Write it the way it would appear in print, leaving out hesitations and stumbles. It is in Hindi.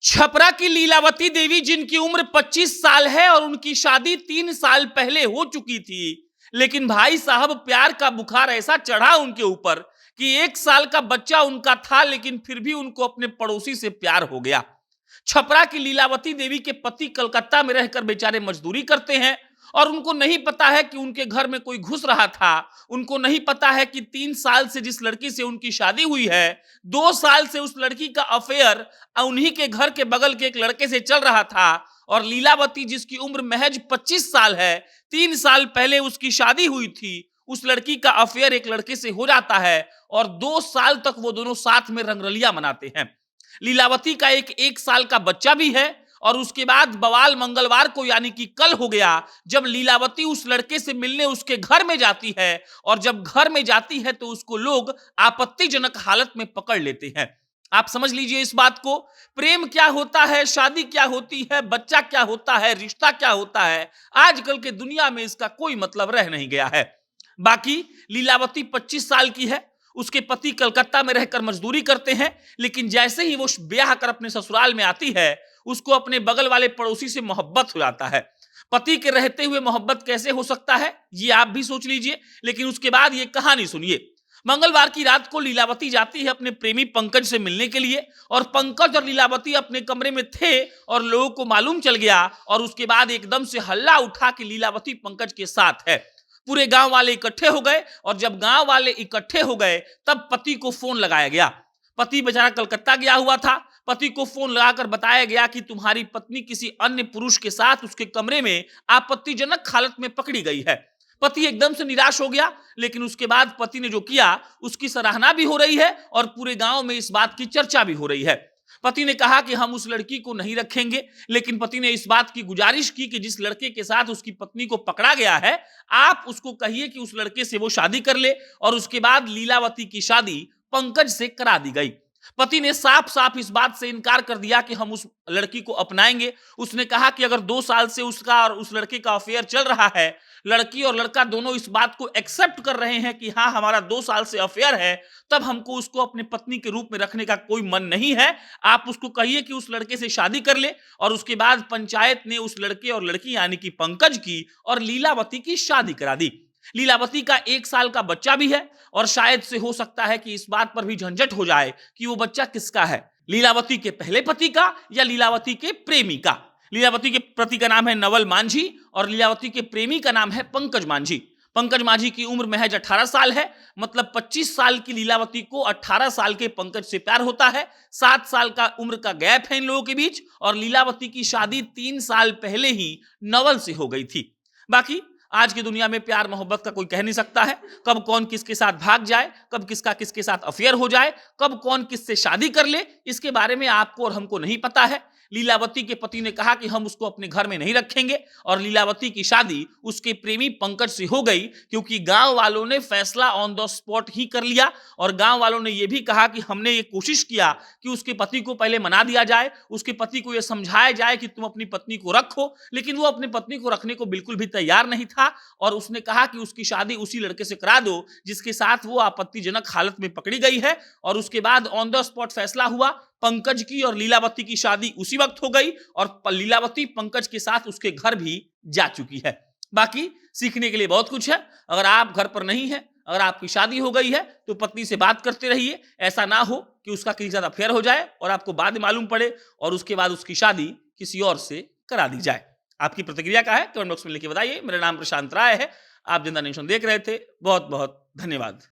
छपरा की लीलावती देवी जिनकी उम्र 25 साल है और उनकी शादी 3 साल पहले हो चुकी थी, लेकिन भाई साहब प्यार का बुखार ऐसा चढ़ा उनके ऊपर कि 1 साल का बच्चा उनका था, लेकिन फिर भी उनको अपने पड़ोसी से प्यार हो गया। छपरा की लीलावती देवी के पति कलकत्ता में रहकर बेचारे मजदूरी करते हैं और उनको नहीं पता है कि उनके घर में कोई घुस रहा था। उनको नहीं पता है कि 3 साल से जिस लड़की से उनकी शादी हुई है, 2 साल से उस लड़की का अफेयर उन्हीं के घर के बगल के एक लड़के से चल रहा था। और लीलावती जिसकी उम्र महज 25 साल है, 3 साल पहले उसकी शादी हुई थी, उस लड़की का अफेयर एक लड़के से हो जाता है और 2 साल तक वो दोनों साथ में रंगरलिया मनाते हैं। लीलावती का एक साल का बच्चा भी है और उसके बाद बवाल मंगलवार को यानी कि कल हो गया, जब लीलावती उस लड़के से मिलने उसके घर में जाती है और जब घर में जाती है तो उसको लोग आपत्तिजनक हालत में पकड़ लेते हैं। आप समझ लीजिए इस बात को। प्रेम क्या होता है, शादी क्या होती है, बच्चा क्या होता है, रिश्ता क्या होता है, आजकल के दुनिया में इसका कोई मतलब रह नहीं गया है। बाकी लीलावती 25 साल की है, उसके पति कलकत्ता में रहकर मजदूरी करते हैं, लेकिन जैसे ही वो ब्याह कर अपने ससुराल में आती है, उसको अपने बगल वाले पड़ोसी से मोहब्बत हो जाता है। पति के रहते हुए मोहब्बत कैसे हो सकता है, ये आप भी सोच लीजिए। लेकिन उसके बाद ये कहानी सुनिए। मंगलवार की रात को लीलावती जाती है अपने प्रेमी पंकज से मिलने के लिए और पंकज और लीलावती अपने कमरे में थे और लोगों को मालूम चल गया और उसके बाद एकदम से हल्ला उठा कि लीलावती पंकज के साथ है। पूरे गांव वाले इकट्ठे हो गए और जब गांव वाले इकट्ठे हो गए तब पति को फोन लगाया गया। पति बेचारा कलकत्ता गया हुआ था। पति को फोन लगाकर बताया गया कि तुम्हारी पत्नी किसी अन्य पुरुष के साथ उसके कमरे में आपत्तिजनक हालत में पकड़ी गई है। पति एकदम से निराश हो गया, लेकिन उसके बाद पति ने जो किया उसकी सराहना भी हो रही है और पूरे गांव में इस बात की चर्चा भी हो रही है। पति ने कहा कि हम उस लड़की को नहीं रखेंगे, लेकिन पति ने इस बात की गुजारिश की कि जिस लड़के के साथ उसकी पत्नी को पकड़ा गया है, आप उसको कहिए कि उस लड़के से वो शादी कर ले। और उसके बाद लीलावती की शादी पंकज से करा दी गई। पति ने साफ साफ इस बात से इनकार कर दिया कि हम उस लड़की को अपनाएंगे। उसने कहा कि अगर 2 साल से उसका और उस लड़के का अफेयर चल रहा है, लड़की और लड़का दोनों इस बात को एक्सेप्ट कर रहे हैं कि हाँ हमारा 2 साल से अफेयर है, तब हमको उसको अपने पत्नी के रूप में रखने का कोई मन नहीं है। आप उसको कहिए कि उस लड़के से शादी कर ले। और उसके बाद पंचायत ने उस लड़के और लड़की यानी कि पंकज की और लीलावती की शादी करा दी। लीलावती का 1 साल का बच्चा भी है और शायद से हो सकता है कि इस बात पर भी झंझट हो जाए कि वो बच्चा किसका है, लीलावती के पहले पति का या लीलावती के प्रेमी का। लीलावती के पति का नाम है नवल मांझी और लीलावती के प्रेमी का नाम है पंकज मांझी। पंकज मांझी की उम्र महज 18 साल है, मतलब 25 साल की लीलावती को 18 साल के पंकज से प्यार होता है। 7 साल का उम्र का गैप है इन लोगों के बीच और लीलावती की शादी 3 साल पहले ही नवल से हो गई थी। बाकी आज की दुनिया में प्यार मोहब्बत का कोई कह नहीं सकता है, कब कौन किसके साथ भाग जाए, कब किसका किसके साथ अफेयर हो जाए, कब कौन किससे शादी कर ले, इसके बारे में आपको और हमको नहीं पता है। लीलावती के पति ने कहा कि हम उसको अपने घर में नहीं रखेंगे और लीलावती की शादी उसके प्रेमी पंकज से हो गई, क्योंकि गांव वालों ने फैसला ऑन द स्पॉट ही कर लिया। और गांव वालों ने यह भी कहा कि हमने ये कोशिश किया कि उसके पति को पहले मना दिया जाए, उसके पति को यह समझाया जाए कि तुम अपनी पत्नी को रखो, लेकिन वो अपनी पत्नी को रखने को बिल्कुल भी तैयार नहीं था। और उसने कहा कि उसकी शादी उसी लड़के से करा दो जिसके साथ वो आपत्तिजनक हालत में पकड़ी गई है। और उसके बाद ऑन द स्पॉट फैसला हुआ, पंकज की और लीलावती की शादी उसी वक्त हो गई और लीलावती पंकज के साथ उसके घर भी जा चुकी है। बाकी सीखने के लिए बहुत कुछ है। अगर आप घर पर नहीं है, अगर आपकी शादी हो गई है, तो पत्नी से बात करते रहिए। ऐसा ना हो कि उसका किसी के साथ अफेयर हो जाए और आपको बाद में मालूम पड़े और उसके बाद उसकी शादी किसी और से करा दी जाए। आपकी प्रतिक्रिया क्या है कमेंट बॉक्स में लिख के बताइए। मेरा नाम प्रशांत राय है, आप जनता नेशन देख रहे थे। बहुत बहुत धन्यवाद।